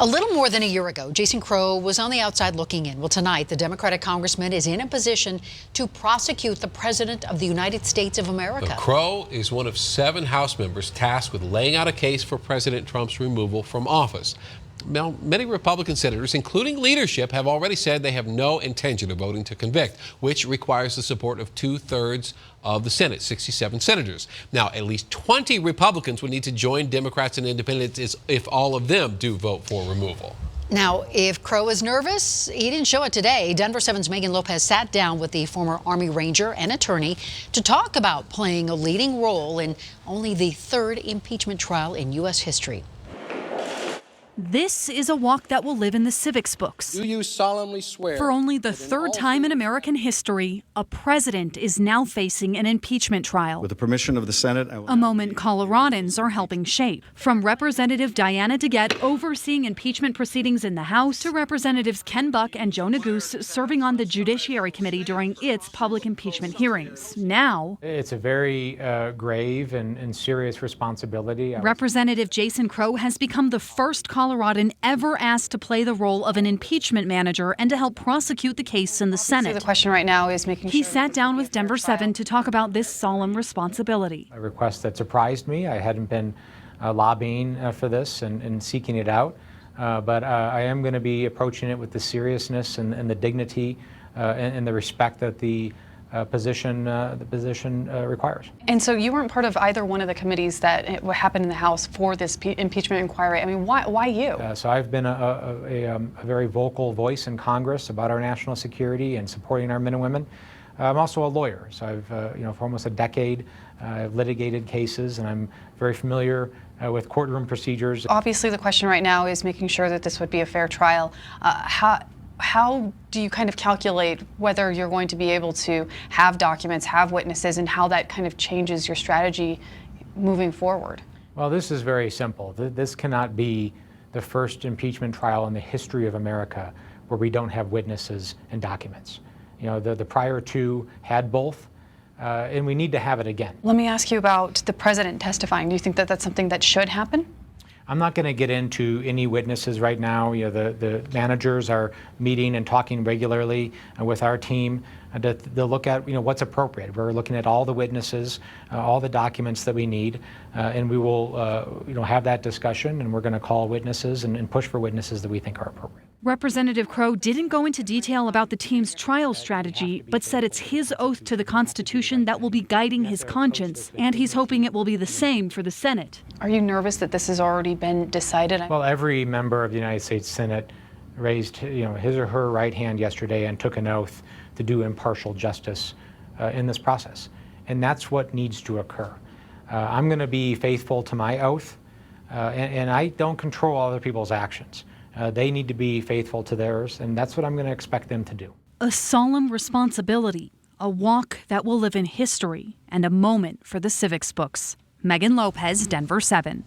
A little more than a year ago, Jason Crow was on the outside looking in. Well, tonight, the Democratic congressman is in a position to prosecute the President of the United States of America. Crow is one of 7 House members tasked with laying out a case for President Trump's removal from office. Now, many Republican senators, including leadership, have already said they have no intention of voting to convict, which requires the support of 2/3 of the Senate, 67 senators. Now, at least 20 Republicans would need to join Democrats and independents if all of them do vote for removal. Now, if Crow is nervous, he didn't show it today. Denver 7's Meghan Lopez sat down with the former Army Ranger and attorney to talk about playing a leading role in only the 3rd impeachment trial in U.S. history. This is a walk that will live in the civics books. Do you solemnly swear? For only the 3rd time in American history, a president is now facing an impeachment trial. With the permission of the Senate, a moment Coloradans are helping shape. From Representative Diana DeGette overseeing impeachment proceedings in the House to Representatives Ken Buck and Joe Neguse serving on the Judiciary Committee during its public impeachment hearings. Now, it's a very grave and serious responsibility. Representative Jason Crow has become the first Coloradan ever asked to play the role of an impeachment manager and to help prosecute the case in the Senate. The question right now is making sure he sat down with Denver 7 to talk about this solemn responsibility. A request that surprised me. I hadn't been lobbying for this and seeking it out, but I am going to be approaching it with the seriousness and the dignity and the respect that the position requires. And so you weren't part of either one of the committees that happened in the House for this impeachment inquiry. I mean, why you? So I've been a very vocal voice in Congress about our national security and supporting our men and women. I'm also a lawyer, so I've, for almost a decade, I've litigated cases, and I'm very familiar with courtroom procedures. Obviously, the question right now is making sure that this would be a fair trial. How do you kind of calculate whether you're going to be able to have documents, have witnesses, and how that kind of changes your strategy moving forward? Well, this is very simple. This cannot be the first impeachment trial in the history of America where we don't have witnesses and documents. You know, the prior 2 had both, and we need to have it again. Let me ask you about the president testifying. Do you think that that's something that should happen? I'm not going to get into any witnesses right now. You know, the managers are meeting and talking regularly with our team to look at what's appropriate. We're looking at all the witnesses, all the documents that we need, and we will have that discussion. And we're going to call witnesses and push for witnesses that we think are appropriate. Representative Crow didn't go into detail about the team's trial strategy, but said it's his oath to the Constitution that will be guiding his conscience, and he's hoping it will be the same for the Senate. Are you nervous that this has already been decided? Well, every member of the United States Senate raised his or her right hand yesterday and took an oath to do impartial justice in this process, and that's what needs to occur. I'm going to be faithful to my oath, and I don't control other people's actions. They need to be faithful to theirs, and that's what I'm going to expect them to do. A solemn responsibility, a walk that will live in history, and a moment for the civics books. Meghan Lopez, Denver 7.